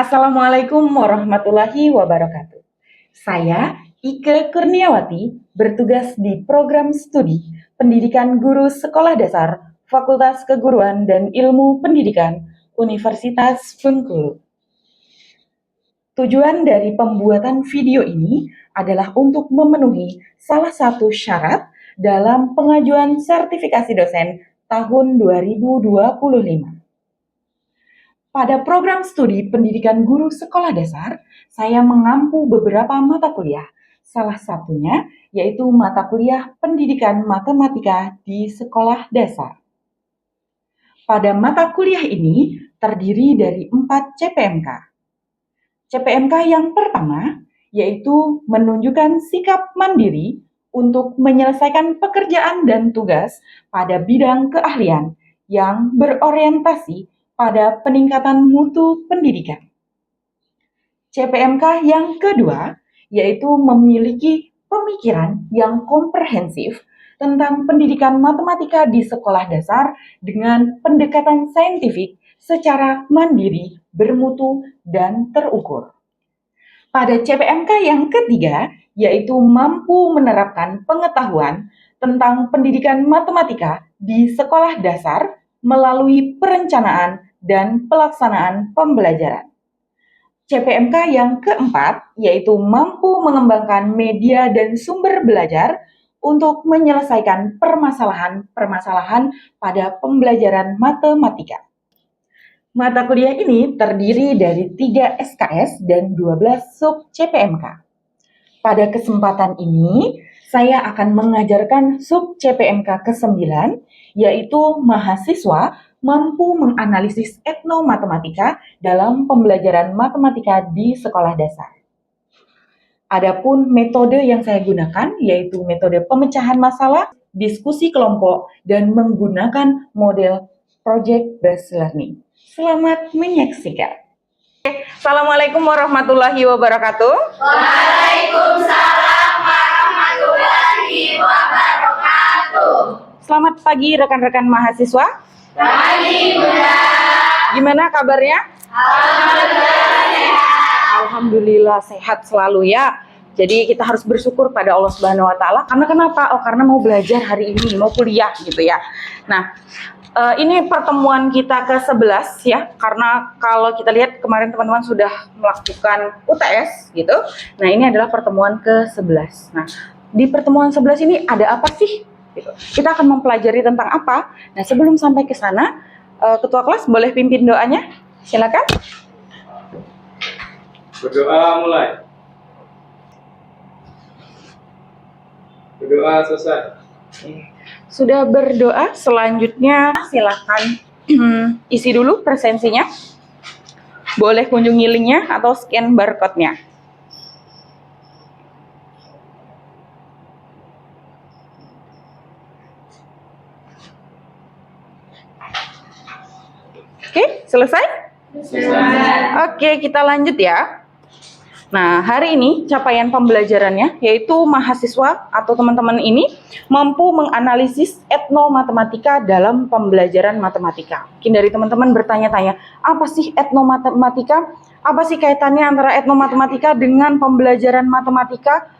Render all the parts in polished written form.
Assalamualaikum warahmatullahi wabarakatuh. Saya Ike Kurniawati bertugas di program studi Pendidikan Guru Sekolah Dasar Fakultas Keguruan dan Ilmu Pendidikan Universitas Bengkulu. Tujuan dari pembuatan video ini adalah untuk memenuhi salah satu syarat dalam pengajuan sertifikasi dosen tahun 2025. Pada program studi pendidikan guru sekolah dasar, saya mengampu beberapa mata kuliah. Salah satunya yaitu mata kuliah pendidikan matematika di sekolah dasar. Pada mata kuliah ini terdiri dari 4 CPMK. CPMK yang pertama yaitu menunjukkan sikap mandiri untuk menyelesaikan pekerjaan dan tugas pada bidang keahlian yang berorientasi pada peningkatan mutu pendidikan. CPMK yang kedua yaitu memiliki pemikiran yang komprehensif tentang pendidikan matematika di sekolah dasar dengan pendekatan saintifik secara mandiri, bermutu, dan terukur. Pada CPMK yang ketiga yaitu mampu menerapkan pengetahuan tentang pendidikan matematika di sekolah dasar melalui perencanaan dan pelaksanaan pembelajaran. CPMK yang keempat yaitu mampu mengembangkan media dan sumber belajar untuk menyelesaikan permasalahan-permasalahan pada pembelajaran matematika. Mata kuliah ini terdiri dari 3 SKS dan 12 sub CPMK. Pada kesempatan ini, saya akan mengajarkan sub CPMK ke-9, yaitu mahasiswa mampu menganalisis etnomatematika dalam pembelajaran matematika di sekolah dasar. Adapun metode yang saya gunakan yaitu metode pemecahan masalah, diskusi kelompok, dan menggunakan model project based learning. Selamat menyaksikan. Assalamualaikum warahmatullahi wabarakatuh. Waalaikumsalam warahmatullahi wabarakatuh. Selamat pagi rekan-rekan mahasiswa. Pagi Bunda. Gimana kabarnya? Alhamdulillah sehat. Alhamdulillah sehat selalu ya. Jadi kita harus bersyukur pada Allah Subhanahu wa taala. Karena kenapa? Karena mau belajar hari ini, mau kuliah gitu ya. Nah, ini pertemuan kita ke-11 ya. Karena kalau kita lihat kemarin teman-teman sudah melakukan UTS gitu. Nah, ini adalah pertemuan ke-11. Nah, di pertemuan 11 ini ada apa sih? Gitu. Kita akan mempelajari tentang apa? Nah, sebelum sampai ke sana, ketua kelas boleh pimpin doanya? Silakan. Berdoa mulai. Berdoa selesai. Sudah berdoa, selanjutnya silakan isi dulu presensinya. Boleh kunjungi linknya atau scan barcode-nya. Oke, selesai? Oke, kita lanjut ya. Nah, hari ini capaian pembelajarannya yaitu mahasiswa atau teman-teman ini mampu menganalisis etnomatematika dalam pembelajaran matematika. Mungkin dari teman-teman bertanya-tanya, apa sih etnomatematika? Apa sih kaitannya antara etnomatematika dengan pembelajaran matematika?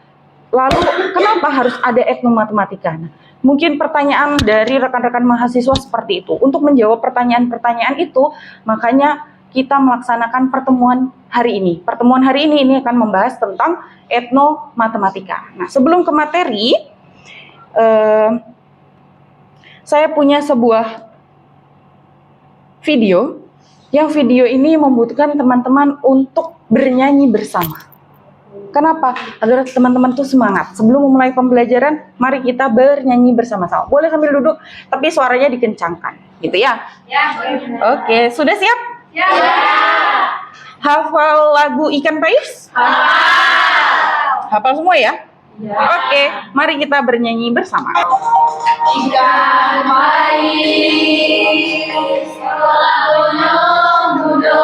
Lalu, kenapa harus ada etnomatematika? Nah, mungkin pertanyaan dari rekan-rekan mahasiswa seperti itu. Untuk menjawab pertanyaan-pertanyaan itu, makanya kita melaksanakan pertemuan hari ini. Pertemuan hari ini akan membahas tentang etnomatematika. Nah, sebelum ke materi, saya punya sebuah video. Yang video ini membutuhkan teman-teman untuk bernyanyi bersama. Kenapa? Agar teman-teman tuh semangat. Sebelum memulai pembelajaran, mari kita bernyanyi bersama-sama. Boleh sambil duduk, tapi suaranya dikencangkan, gitu ya? Ya, boleh. Oke, sudah siap? Ya. Hafal lagu Ikan Pais? Hafal semua ya? Ya. Oke, mari kita bernyanyi bersama. Ikan pais telah gunung-gunung,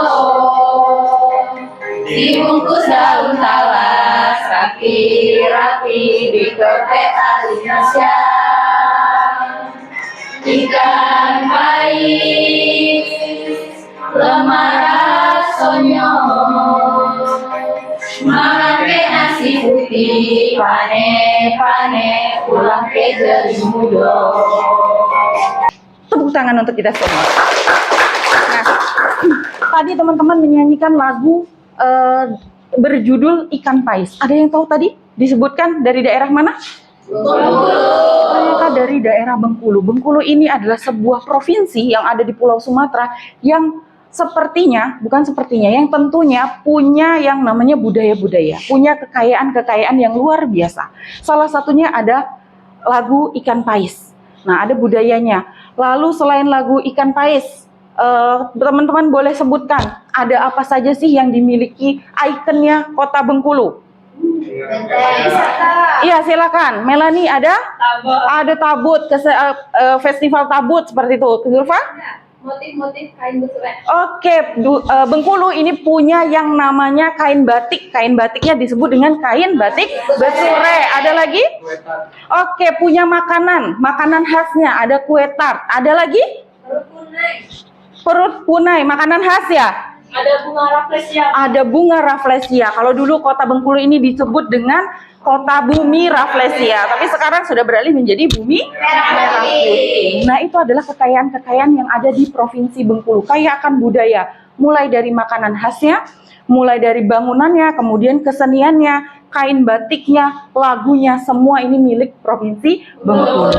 dibungkus daun talas rapi-rapi di kepet Indonesia. Ikan pais lemah rasanya Makan ke nasi putih, pane pulang ke Jerimudo. Tepuk tangan untuk kita semua. Nah, tadi teman-teman menyanyikan lagu berjudul Ikan Pais. Ada yang tahu tadi disebutkan dari daerah mana? Ternyata dari daerah Bengkulu. Bengkulu ini adalah sebuah provinsi yang ada di Pulau Sumatera yang yang tentunya punya yang namanya budaya-budaya, punya kekayaan-kekayaan yang luar biasa. Salah satunya ada lagu Ikan Pais. Nah, ada budayanya. Lalu selain lagu Ikan Pais, teman-teman boleh sebutkan ada apa saja sih yang dimiliki ikonnya Kota Bengkulu? Iya, silakan. Melani ada? Ada tabut, festival tabut seperti itu. Zulfa? Motif-motif kain besuret. Oke, Bengkulu ini punya yang namanya kain batik. Kain batiknya disebut dengan kain batik besure. Ada lagi? Oke, punya makanan khasnya. Ada kue tart. Ada lagi? Perut punai, makanan khas ya? Ada bunga rafflesia. Ada bunga rafflesia. Kalau dulu kota Bengkulu ini disebut dengan kota bumi rafflesia, tapi sekarang sudah beralih menjadi bumi merah putih. Nah, itu adalah kekayaan-kekayaan yang ada di Provinsi Bengkulu. Kaya akan budaya, mulai dari makanan khasnya, mulai dari bangunannya, kemudian keseniannya, kain batiknya, lagunya, semua ini milik Provinsi Bengkulu.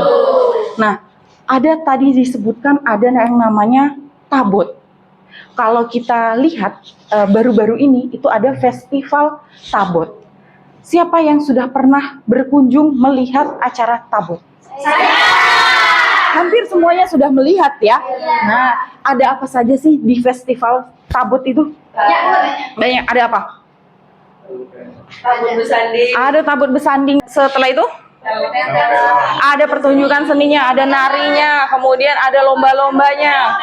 Nah, ada tadi disebutkan ada yang namanya tabut. Kalau kita lihat baru-baru ini itu ada festival tabut. Siapa yang sudah pernah berkunjung melihat acara tabut? Saya. Hampir semuanya sudah melihat ya. Nah, ada apa saja sih di festival tabut itu? Banyak. Ada apa? Tabut bersanding. Ada tabut bersanding. Setelah itu? Ada pertunjukan seninya, ada narinya, kemudian ada lomba-lombanya,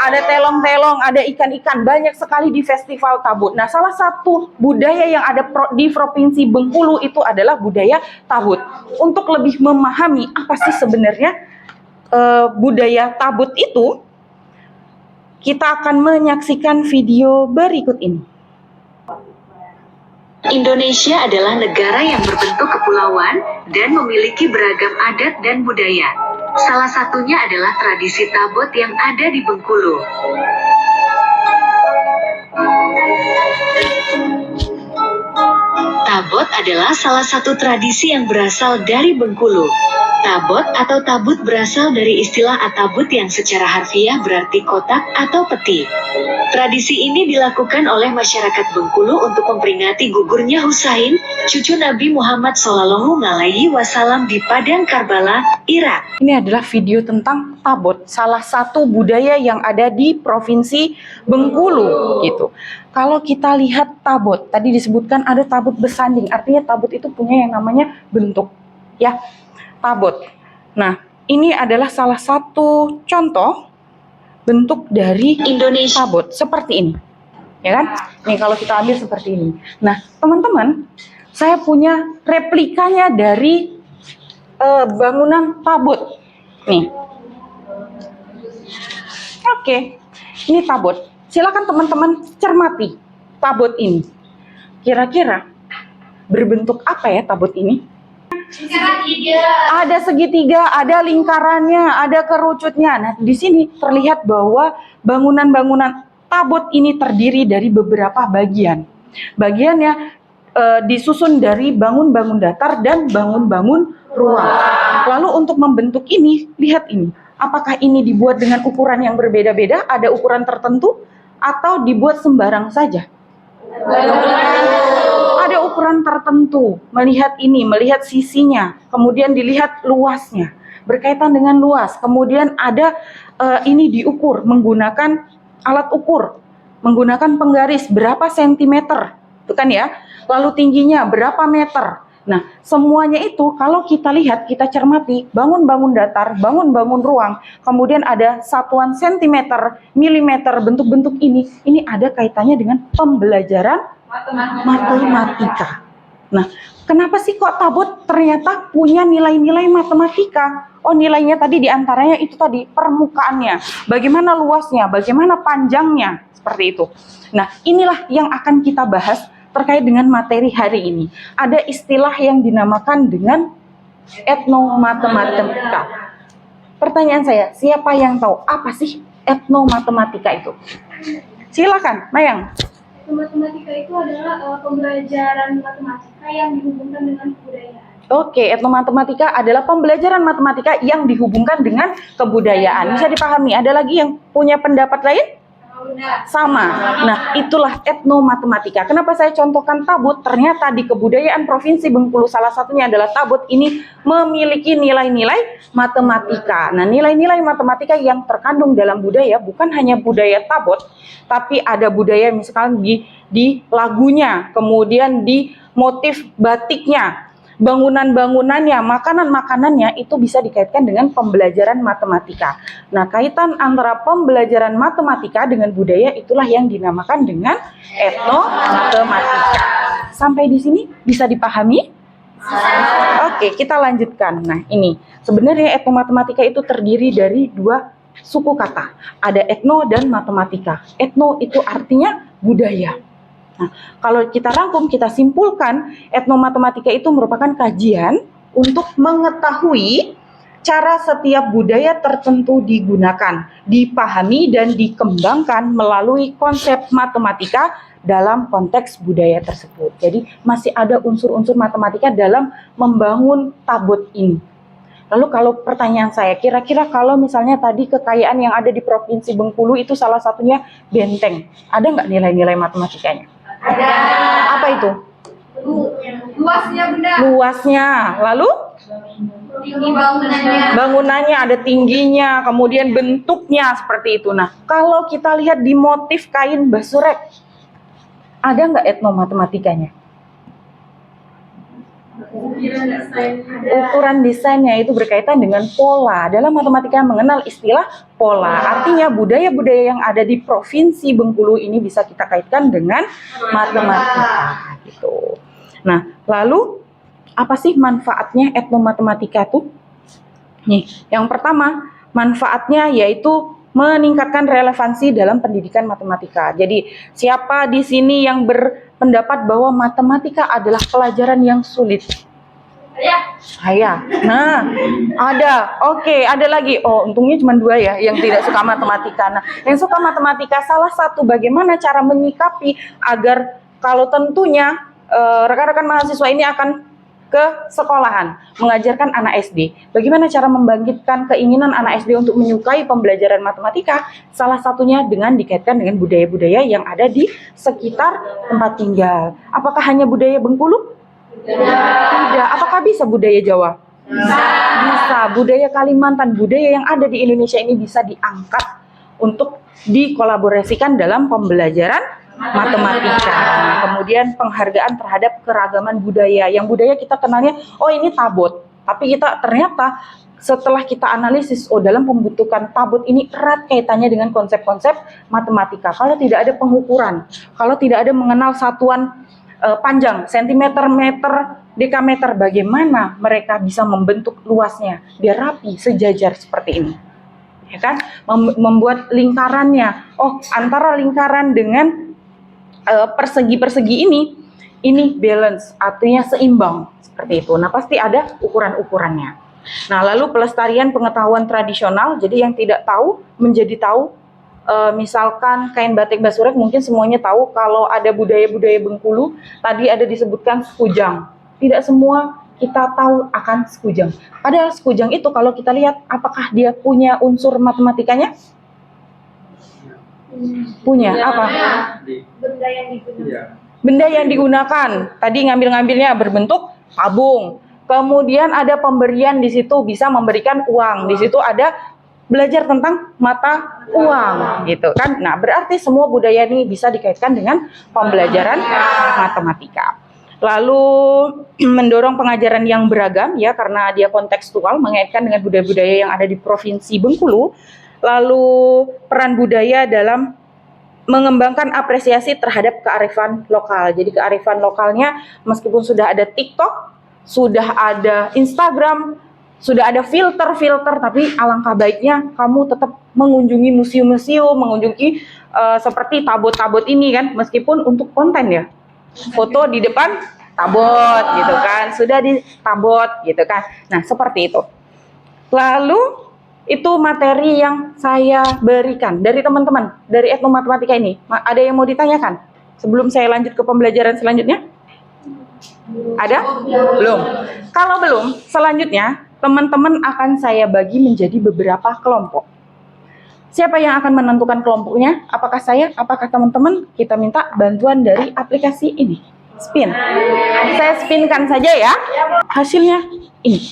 ada telong-telong, ada ikan-ikan, banyak sekali di festival tabut. Nah, salah satu budaya yang ada di Provinsi Bengkulu itu adalah budaya tabut. Untuk lebih memahami apa sih sebenarnya budaya tabut itu, kita akan menyaksikan video berikut ini. Indonesia adalah negara yang berbentuk kepulauan dan memiliki beragam adat dan budaya. Salah satunya adalah tradisi tabot yang ada di Bengkulu. Tabot adalah salah satu tradisi yang berasal dari Bengkulu. Tabot atau tabut berasal dari istilah atabut yang secara harfiah berarti kotak atau peti. Tradisi ini dilakukan oleh masyarakat Bengkulu untuk memperingati gugurnya Husain, cucu Nabi Muhammad SAW di Padang Karbala, Irak. Ini adalah video tentang tabut, salah satu budaya yang ada di Provinsi Bengkulu gitu. Kalau kita lihat tabut, tadi disebutkan ada tabut bersanding, artinya tabut itu punya yang namanya bentuk, ya, tabut. Nah, ini adalah salah satu contoh bentuk dari Indonesia. tabut, seperti ini, ya kan? Nih kalau kita ambil seperti ini. Nah, teman-teman, saya punya replikanya dari bangunan tabut. Nih. Oke, ini tabut. Silakan teman-teman cermati tabut ini. Kira-kira berbentuk apa ya tabut ini? Ada segitiga, ada lingkarannya, ada kerucutnya. Nah, di sini terlihat bahwa bangunan-bangunan tabut ini terdiri dari beberapa bagian. Bagiannya disusun dari bangun-bangun datar dan bangun-bangun ruang. Lalu untuk membentuk ini, lihat ini. Apakah ini dibuat dengan ukuran yang berbeda-beda, ada ukuran tertentu, atau dibuat sembarang saja? Ada ukuran tertentu. Melihat ini, melihat sisinya, kemudian dilihat luasnya, berkaitan dengan luas. Kemudian ada ini diukur menggunakan alat ukur, menggunakan penggaris berapa sentimeter, itu kan ya. Lalu tingginya berapa meter. Nah, semuanya itu kalau kita lihat, kita cermati, bangun-bangun datar, bangun-bangun ruang, kemudian ada satuan sentimeter, milimeter, bentuk-bentuk ini ada kaitannya dengan pembelajaran matematika. Nah, kenapa sih kok tabut ternyata punya nilai-nilai matematika? Oh, nilainya tadi diantaranya itu tadi permukaannya, bagaimana luasnya, bagaimana panjangnya, seperti itu. Nah, inilah yang akan kita bahas terkait dengan materi hari ini. Ada istilah yang dinamakan dengan etnomatematika. Pertanyaan saya, siapa yang tahu apa sih etnomatematika itu? Silakan, Mayang. Matematika itu adalah pembelajaran matematika yang dihubungkan dengan kebudayaan. Oke, etnomatematika adalah pembelajaran matematika yang dihubungkan dengan kebudayaan. Bisa dipahami? Ada lagi yang punya pendapat lain? Sama. Nah, itulah etnomatematika. Kenapa saya contohkan tabut? Ternyata di kebudayaan Provinsi Bengkulu salah satunya adalah tabut ini memiliki nilai-nilai matematika. Nah, nilai-nilai matematika yang terkandung dalam budaya bukan hanya budaya tabut, tapi ada budaya misalkan di lagunya, kemudian di motif batiknya, bangunan-bangunannya, makanan-makanannya itu bisa dikaitkan dengan pembelajaran matematika. Nah, kaitan antara pembelajaran matematika dengan budaya itulah yang dinamakan dengan etnomatematika. Sampai di sini bisa dipahami? Oke, kita lanjutkan. Nah, ini sebenarnya etnomatematika itu terdiri dari dua suku kata. Ada etno dan matematika. Etno itu artinya budaya. Nah, kalau kita rangkum, kita simpulkan, etnomatematika itu merupakan kajian untuk mengetahui cara setiap budaya tertentu digunakan, dipahami, dan dikembangkan melalui konsep matematika dalam konteks budaya tersebut. Jadi, masih ada unsur-unsur matematika dalam membangun tabut ini. Lalu kalau pertanyaan saya, kira-kira kalau misalnya tadi kekayaan yang ada di Provinsi Bengkulu itu salah satunya benteng, ada nggak nilai-nilai matematikanya? Ada. Apa itu? Luasnya, Bunda. Luasnya. Lalu? Tinggi bangunannya. Bangunannya ada tingginya, kemudian bentuknya seperti itu. Nah, kalau kita lihat di motif kain basurek, ada nggak etnomatematikanya? Ukuran desainnya itu berkaitan dengan pola. Dalam matematika mengenal istilah pola. Artinya budaya-budaya yang ada di Provinsi Bengkulu ini bisa kita kaitkan dengan matematika gitu. Nah, lalu apa sih manfaatnya etnomatematika itu? Nih, yang pertama, manfaatnya yaitu meningkatkan relevansi dalam pendidikan matematika. Jadi, siapa di sini yang berpendapat bahwa matematika adalah pelajaran yang sulit? Saya. Nah, ada. Oke, ada lagi. Oh, untungnya cuma 2 ya yang tidak suka matematika. Nah, yang suka matematika salah satu bagaimana cara menyikapi agar kalau tentunya rekan-rekan mahasiswa ini akan ke sekolahan, mengajarkan anak SD. Bagaimana cara membangkitkan keinginan anak SD untuk menyukai pembelajaran matematika? Salah satunya dengan dikaitkan dengan budaya-budaya yang ada di sekitar tempat tinggal. Apakah hanya budaya Bengkulu? Tidak. Apakah bisa budaya Jawa? Bisa. Budaya Kalimantan, budaya yang ada di Indonesia ini bisa diangkat untuk dikolaborasikan dalam pembelajaran matematika. Nah, kemudian penghargaan terhadap keragaman budaya. Yang budaya kita kenalnya, oh ini tabut. Tapi kita ternyata setelah kita analisis, oh dalam pembentukan tabut ini erat kaitannya dengan konsep-konsep matematika. Kalau tidak ada pengukuran, kalau tidak ada mengenal satuan panjang, sentimeter, meter, dekameter, bagaimana mereka bisa membentuk luasnya biar rapi, sejajar seperti ini. Ya kan? Membuat lingkarannya. Oh, antara lingkaran dengan persegi-persegi ini balance, artinya seimbang seperti itu. Nah, pasti ada ukuran-ukurannya. Nah, lalu pelestarian pengetahuan tradisional, jadi yang tidak tahu menjadi tahu. Misalkan kain batik basurek mungkin semuanya tahu kalau ada budaya-budaya Bengkulu, tadi ada disebutkan sekujang. Tidak semua kita tahu akan sekujang. Padahal sekujang itu kalau kita lihat apakah dia punya unsur matematikanya? Punya apa? Benda yang digunakan. Benda yang digunakan. Tadi ngambil-ngambilnya berbentuk tabung. Kemudian ada pemberian di situ, bisa memberikan uang. Di situ ada belajar tentang mata uang, gitu kan? Nah, berarti semua budaya ini bisa dikaitkan dengan pembelajaran matematika. Lalu mendorong pengajaran yang beragam ya, karena dia kontekstual, mengaitkan dengan budaya-budaya yang ada di Provinsi Bengkulu. Lalu peran budaya dalam mengembangkan apresiasi terhadap kearifan lokal. Jadi kearifan lokalnya meskipun sudah ada TikTok, sudah ada Instagram, sudah ada filter-filter, tapi alangkah baiknya kamu tetap mengunjungi museum-museum, mengunjungi seperti tabot-tabot ini kan, meskipun untuk konten ya, foto di depan tabot gitu kan, sudah di tabot gitu kan. Nah seperti itu. Lalu itu materi yang saya berikan dari teman-teman dari etnomatematika ini. Ada yang mau ditanyakan sebelum saya lanjut ke pembelajaran selanjutnya? Ada? Belum. Kalau belum, selanjutnya teman-teman akan saya bagi menjadi beberapa kelompok. Siapa yang akan menentukan kelompoknya? Apakah saya? Apakah teman-teman? Kita minta bantuan dari aplikasi ini. Spin. Saya spinkan saja ya. Hasilnya ini.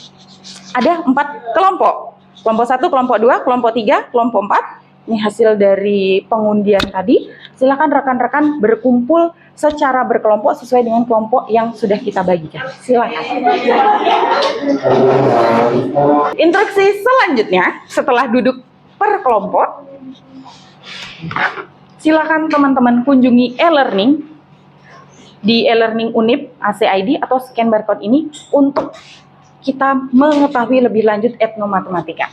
Ada 4 kelompok. Kelompok 1, kelompok 2, kelompok 3, kelompok 4. Ini hasil dari pengundian tadi. Silakan rekan-rekan berkumpul secara berkelompok sesuai dengan kelompok yang sudah kita bagikan. Silakan. Instruksi selanjutnya setelah duduk per kelompok, silakan teman-teman kunjungi e-learning di e-learning Unip ACID atau scan barcode ini untuk kita mengetahui lebih lanjut etnomatematika.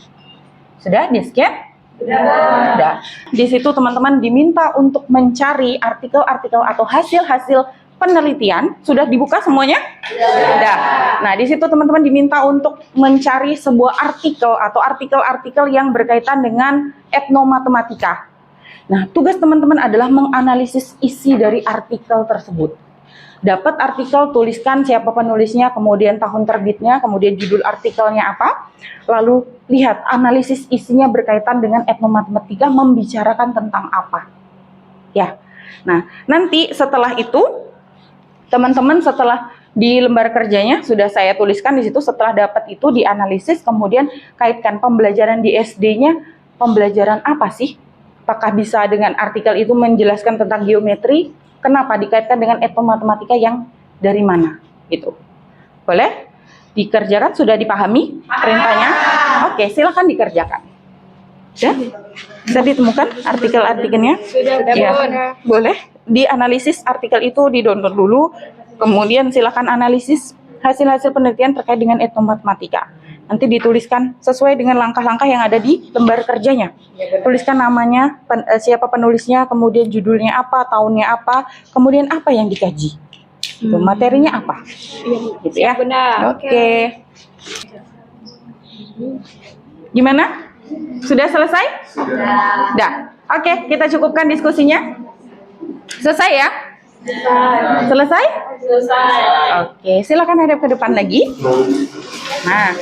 Sudah di-scan? Sudah. Di situ teman-teman diminta untuk mencari artikel-artikel atau hasil-hasil penelitian. Sudah dibuka semuanya? Sudah. Nah, di situ teman-teman diminta untuk mencari sebuah artikel atau artikel-artikel yang berkaitan dengan etnomatematika. Nah, tugas teman-teman adalah menganalisis isi dari artikel tersebut. Dapat artikel, tuliskan siapa penulisnya, kemudian tahun terbitnya, kemudian judul artikelnya apa. Lalu lihat analisis isinya berkaitan dengan etnomatematika, membicarakan tentang apa. Ya. Nah, nanti setelah itu teman-teman setelah di lembar kerjanya sudah saya tuliskan di situ, setelah dapat itu dianalisis, kemudian kaitkan pembelajaran di SD-nya, pembelajaran apa sih? Apakah bisa dengan artikel itu menjelaskan tentang geometri? Kenapa dikaitkan dengan etnomatematika yang dari mana? Gitu. Boleh? Dikerjakan, sudah dipahami perintahnya? Oke, silakan dikerjakan. Ya? Bisa ditemukan artikel-artikelnya? Sudah, Ya, boleh. Dianalisis artikel itu, di-download dulu. Kemudian silakan analisis hasil-hasil penelitian terkait dengan etnomatematika. Nanti dituliskan sesuai dengan langkah-langkah yang ada di lembar kerjanya. Tuliskan namanya, siapa penulisnya, kemudian judulnya apa, tahunnya apa, kemudian apa yang dikaji. Itu materinya apa. Gitu ya. Benar. Oke. Gimana? Sudah selesai? Sudah. Oke, kita cukupkan diskusinya. Selesai ya? Selesai? Selesai. Oke, silakan hadap ke depan lagi. Nah,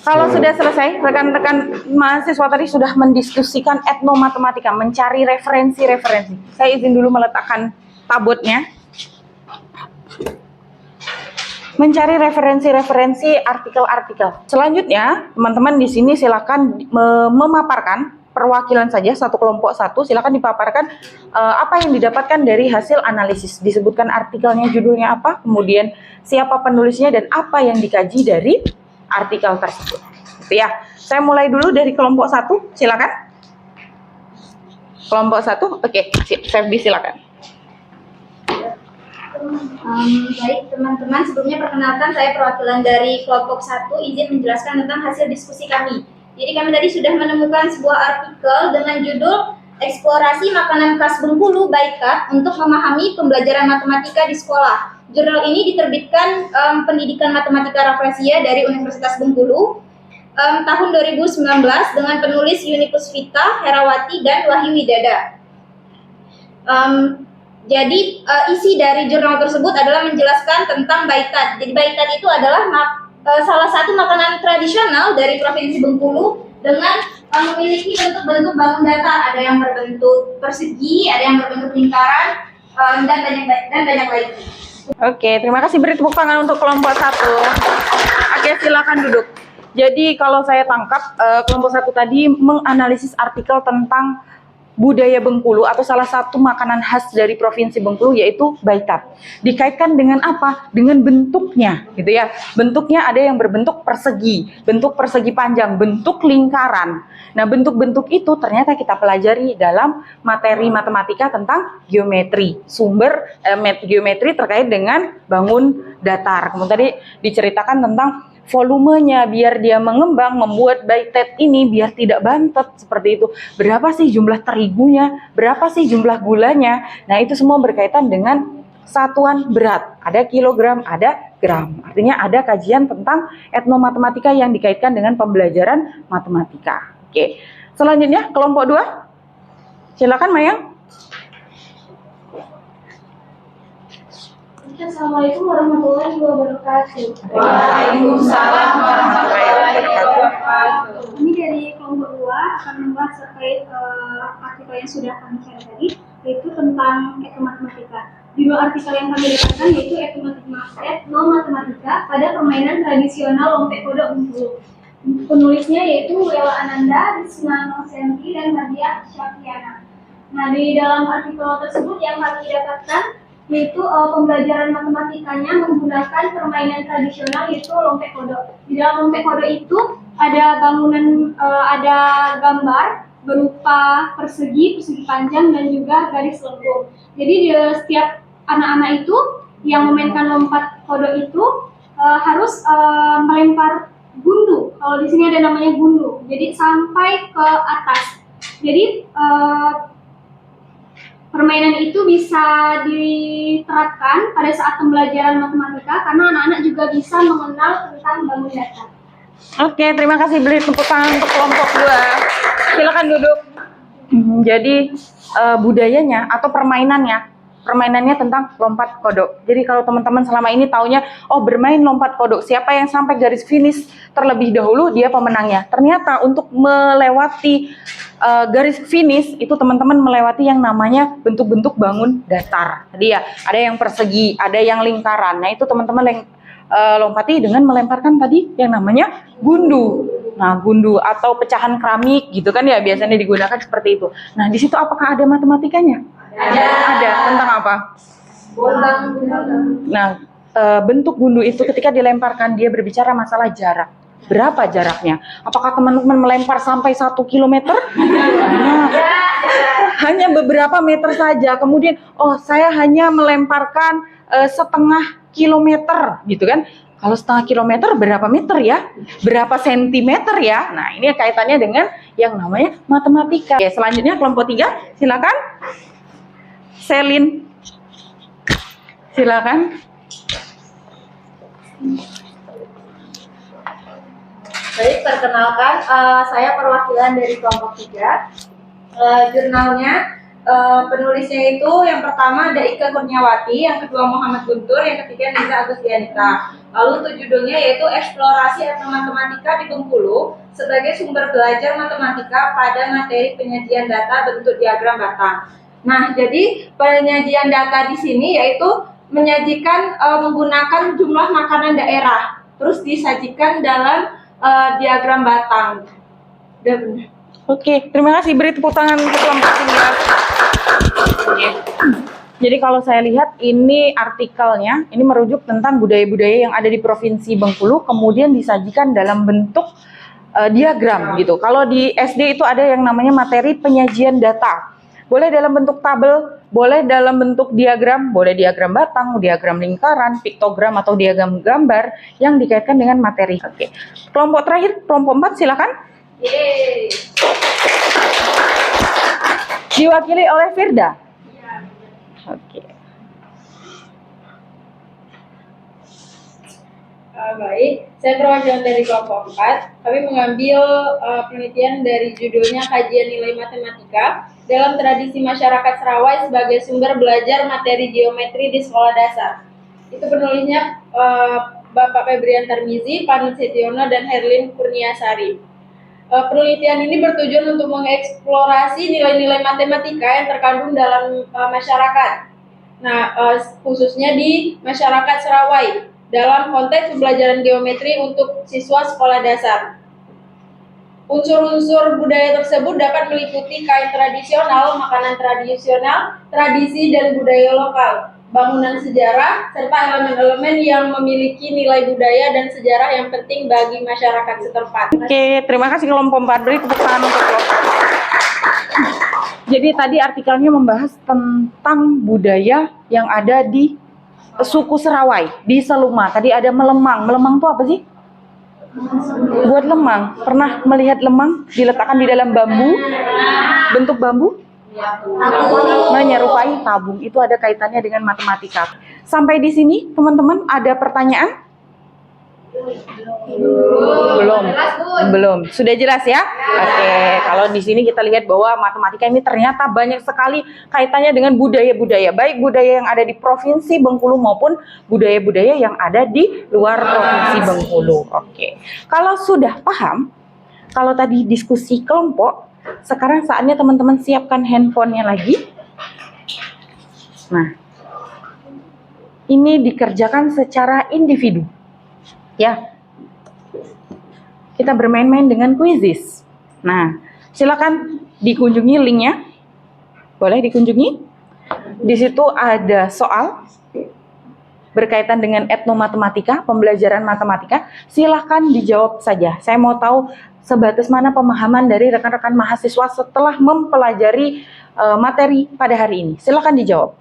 kalau sudah selesai, rekan-rekan mahasiswa tadi sudah mendiskusikan etnomatematika, mencari referensi-referensi. Saya izin dulu meletakkan tabotnya. Mencari referensi-referensi artikel-artikel. Selanjutnya, teman-teman di sini silakan memaparkan perwakilan saja, satu kelompok satu, silakan dipaparkan apa yang didapatkan dari hasil analisis. Disebutkan artikelnya, judulnya apa, kemudian siapa penulisnya, dan apa yang dikaji dari artikel tersebut. Gitu ya. Saya mulai dulu dari kelompok satu, silakan. Kelompok satu, oke, Feby silakan. Baik teman-teman, sebelumnya perkenalkan saya perwakilan dari kelompok 1, izin menjelaskan tentang hasil diskusi kami. Jadi kami tadi sudah menemukan sebuah artikel dengan judul Eksplorasi Makanan Khas Bengkulu by Kat untuk memahami pembelajaran matematika di sekolah. Jurnal ini diterbitkan Pendidikan Matematika Rafflesia dari Universitas Bengkulu tahun 2019 dengan penulis Yuni Puspita, Herawati, dan Wahyu Widada. Jadi isi dari jurnal tersebut adalah menjelaskan tentang baitat. Jadi baitat itu adalah salah satu makanan tradisional dari Provinsi Bengkulu dengan memiliki bentuk-bentuk bangun datar. Ada yang berbentuk persegi, ada yang berbentuk lingkaran, dan banyak lainnya. Oke, terima kasih, beri tepuk tangan untuk kelompok satu. Oke, silakan duduk. Jadi kalau saya tangkap kelompok satu tadi menganalisis artikel tentang budaya Bengkulu atau salah satu makanan khas dari Provinsi Bengkulu yaitu baitat. Dikaitkan dengan apa? Dengan bentuknya, gitu ya. Bentuknya ada yang berbentuk persegi, bentuk persegi panjang, bentuk lingkaran. Nah, bentuk-bentuk itu ternyata kita pelajari dalam materi matematika tentang geometri. Sumber geometri terkait dengan bangun datar. Kemudian tadi diceritakan tentang volumenya, biar dia mengembang, membuat baitet ini biar tidak bantet seperti itu. Berapa sih jumlah terigunya? Berapa sih jumlah gulanya? Nah, itu semua berkaitan dengan satuan berat. Ada kilogram, ada gram. Artinya ada kajian tentang etnomatematika yang dikaitkan dengan pembelajaran matematika. Oke. Selanjutnya kelompok 2. Silakan Mayang. Assalamualaikum warahmatullahi wabarakatuh. Waalaikumsalam warahmatullahi wabarakatuh. Ini dari kelompok 2 akan membahas terkait artikel yang sudah kami share tadi, yaitu tentang etnomatematika. Judul artikel yang kami dapatkan yaitu etnomatematika pada permainan tradisional lompek kodok Bengkulu. Penulisnya yaitu Wela Ananda, Risma Nosenti, dan Nadia Syafiana. Nah, di dalam artikel tersebut yang kami dapatkan yaitu pembelajaran matematikanya menggunakan permainan tradisional yaitu lompek kodok. Di dalam lompek kodok itu ada bangunan, ada gambar berupa persegi panjang dan juga garis lengkung. Jadi di setiap anak-anak itu yang memainkan lompat kodok itu harus melempar gundu. Kalau di sini ada namanya gundu. Jadi sampai ke atas. Jadi permainan itu bisa diterapkan pada saat pembelajaran matematika karena anak-anak juga bisa mengenal tentang bangun datar. Oke, terima kasih. Beri tepuk tangan untuk kelompok 2. Silakan duduk. Jadi budayanya atau permainannya tentang lompat kodok. Jadi kalau teman-teman selama ini taunya, oh bermain lompat kodok, siapa yang sampai garis finish terlebih dahulu dia pemenangnya. Ternyata untuk melewati garis finish itu teman-teman melewati yang namanya bentuk-bentuk bangun datar. Tadi ya, ada yang persegi, ada yang lingkaran. Nah, itu teman-teman lompati dengan melemparkan tadi yang namanya gundu. Nah, gundu atau pecahan keramik gitu kan ya biasanya digunakan seperti itu. Nah, di situ apakah ada matematikanya? Ada. Tentang apa? Nah, bentuk gundu itu ketika dilemparkan dia berbicara masalah jarak. Berapa jaraknya? Apakah teman-teman melempar sampai 1 kilometer? Hanya beberapa meter saja. Kemudian, oh saya hanya melemparkan setengah kilometer gitu kan. Kalau setengah kilometer berapa meter ya? Berapa sentimeter ya? Nah, ini kaitannya dengan yang namanya matematika. Oke, selanjutnya kelompok 3, silakan. Selin. Silakan. Baik, perkenalkan, saya perwakilan dari kelompok 3. Jurnalnya, penulisnya itu yang pertama ada Ika Kurniawati, yang kedua Muhammad Guntur, yang ketiga Niza Agustianita. Lalu judulnya yaitu Eksplorasi Etnomatematika di Bengkulu sebagai sumber belajar matematika pada materi penyajian data bentuk diagram batang. Nah, jadi penyajian data di sini yaitu menyajikan menggunakan jumlah makanan daerah, terus disajikan dalam diagram batang. Oke, terima kasih. Beri tepuk tangan untuk kelompok 3. Jadi kalau saya lihat ini artikelnya, ini merujuk tentang budaya-budaya yang ada di Provinsi Bengkulu, kemudian disajikan dalam bentuk diagram gitu. Kalau di SD itu ada yang namanya materi penyajian data. Boleh dalam bentuk tabel, boleh dalam bentuk diagram, boleh diagram batang, diagram lingkaran, piktogram atau diagram gambar yang dikaitkan dengan materi. Oke. Kelompok terakhir, kelompok 4, silakan. Yeay. Diwakili oleh Firda. Oke. Baik, saya perwakilan dari kelompok 4. Kami mengambil penelitian dari judulnya Kajian Nilai Matematika dalam Tradisi Masyarakat Serawai sebagai Sumber Belajar Materi Geometri di Sekolah Dasar. Itu penulisnya Bapak Febrian Tarmizi, Panut Setiono, dan Herlin Kurniasari. Penelitian ini bertujuan untuk mengeksplorasi nilai-nilai matematika yang terkandung dalam masyarakat. Nah, khususnya di masyarakat Serawai dalam konteks pembelajaran geometri untuk siswa sekolah dasar. Unsur-unsur budaya tersebut dapat meliputi kain tradisional, makanan tradisional, tradisi dan budaya lokal, bangunan sejarah, serta elemen-elemen yang memiliki nilai budaya dan sejarah yang penting bagi masyarakat setempat. Oke, terima kasih kelompok 4. Beri tepuk tangan untuk kelompok. Jadi tadi artikelnya membahas tentang budaya yang ada di suku Serawai, di Seluma. Tadi ada melemang. Melemang itu apa sih? Buat lemang. Pernah melihat lemang diletakkan di dalam bambu? Bentuk bambu? Menyerupai tabung. Itu ada kaitannya dengan matematika. Sampai di sini, teman-teman, ada pertanyaan? Belum. Sudah jelas ya? Oke, kalau di sini kita lihat bahwa matematika ini ternyata banyak sekali kaitannya dengan budaya-budaya, baik budaya yang ada di Provinsi Bengkulu maupun budaya-budaya yang ada di luar Provinsi Bengkulu. Oke. Kalau sudah paham, kalau tadi diskusi kelompok, sekarang saatnya teman-teman siapkan handphonenya lagi. Nah, ini dikerjakan secara individu. Ya, kita bermain-main dengan Quizizz. Nah, silakan dikunjungi linknya. Boleh dikunjungi. Di situ ada soal berkaitan dengan etnomatematika, pembelajaran matematika. Silakan dijawab saja. Saya mau tahu sebatas mana pemahaman dari rekan-rekan mahasiswa setelah mempelajari materi pada hari ini. Silakan dijawab.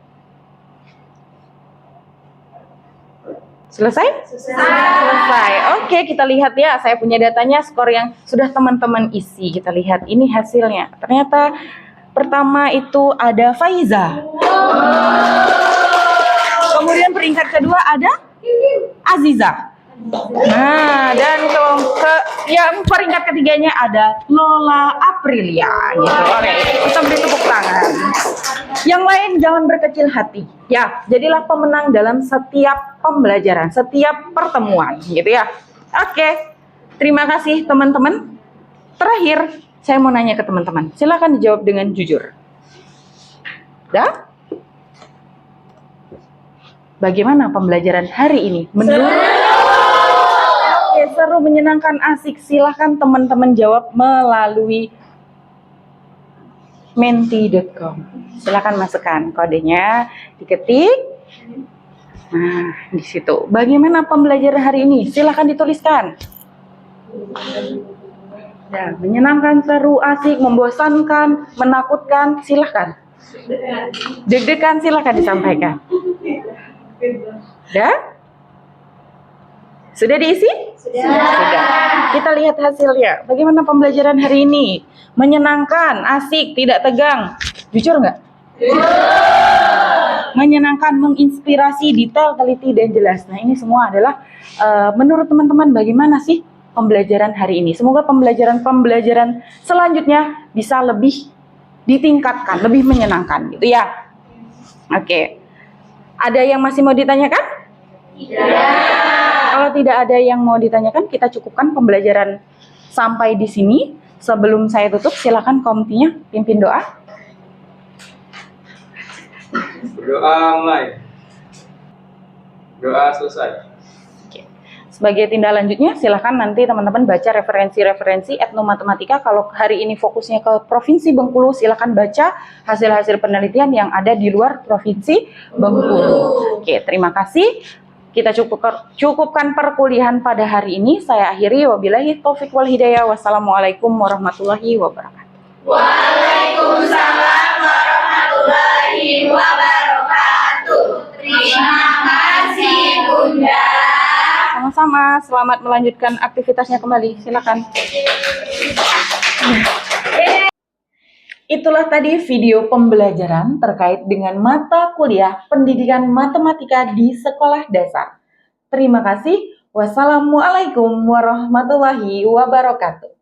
Selesai? Selesai. Oke, kita lihat ya. Saya punya datanya, skor yang sudah teman-teman isi. Kita lihat ini hasilnya. Ternyata pertama itu ada Faiza. Kemudian peringkat kedua ada Aziza. Nah, dan yang peringkat ketiganya ada Lola Aprilia. Gitu. Oke, kita beri tepuk tangan. Yang lain jangan berkecil hati. Ya, jadilah pemenang dalam setiap pembelajaran, setiap pertemuan, gitu ya. Oke, terima kasih teman-teman. Terakhir, saya mau nanya ke teman-teman. Silakan dijawab dengan jujur. Dah? Bagaimana pembelajaran hari ini? Oke, seru, menyenangkan, asik. Silakan teman-teman jawab melalui menti.com. Silakan masukkan kodenya, diketik. Nah, di situ. Bagaimana pembelajaran hari ini? Silakan dituliskan. Ya, menyenangkan, seru, asik, membosankan, menakutkan, silakan. Deg-degan, silakan disampaikan. Ya? Sudah diisi? Sudah. Kita lihat hasilnya. Bagaimana pembelajaran hari ini? Menyenangkan, asik, tidak tegang. Jujur nggak? Menyenangkan, menginspirasi, detail, teliti, dan jelas. Nah, ini semua adalah menurut teman-teman bagaimana sih pembelajaran hari ini? Semoga pembelajaran selanjutnya bisa lebih ditingkatkan, lebih menyenangkan gitu ya. Oke. Ada yang masih mau ditanyakan? Kalau tidak ada yang mau ditanyakan, kita cukupkan pembelajaran sampai di sini. Sebelum saya tutup, silakan komitinya pimpin doa. Berdoa mulai. Doa selesai. Sebagai tindak lanjutnya, silakan nanti teman-teman baca referensi-referensi etnomatematika. Kalau hari ini fokusnya ke Provinsi Bengkulu, silakan baca hasil-hasil penelitian yang ada di luar Provinsi Bengkulu. Oke, terima kasih. Kita cukupkan perkuliahan pada hari ini. Saya akhiri. Wabillahi taufiq wal hidayah. Wassalamualaikum warahmatullahi wabarakatuh. Waalaikumsalam warahmatullahi wabarakatuh. Terima kasih, Bunda. Sama-sama. Selamat melanjutkan aktivitasnya kembali. Silakan. Itulah tadi video pembelajaran terkait dengan mata kuliah pendidikan matematika di sekolah dasar. Terima kasih. Wassalamualaikum warahmatullahi wabarakatuh.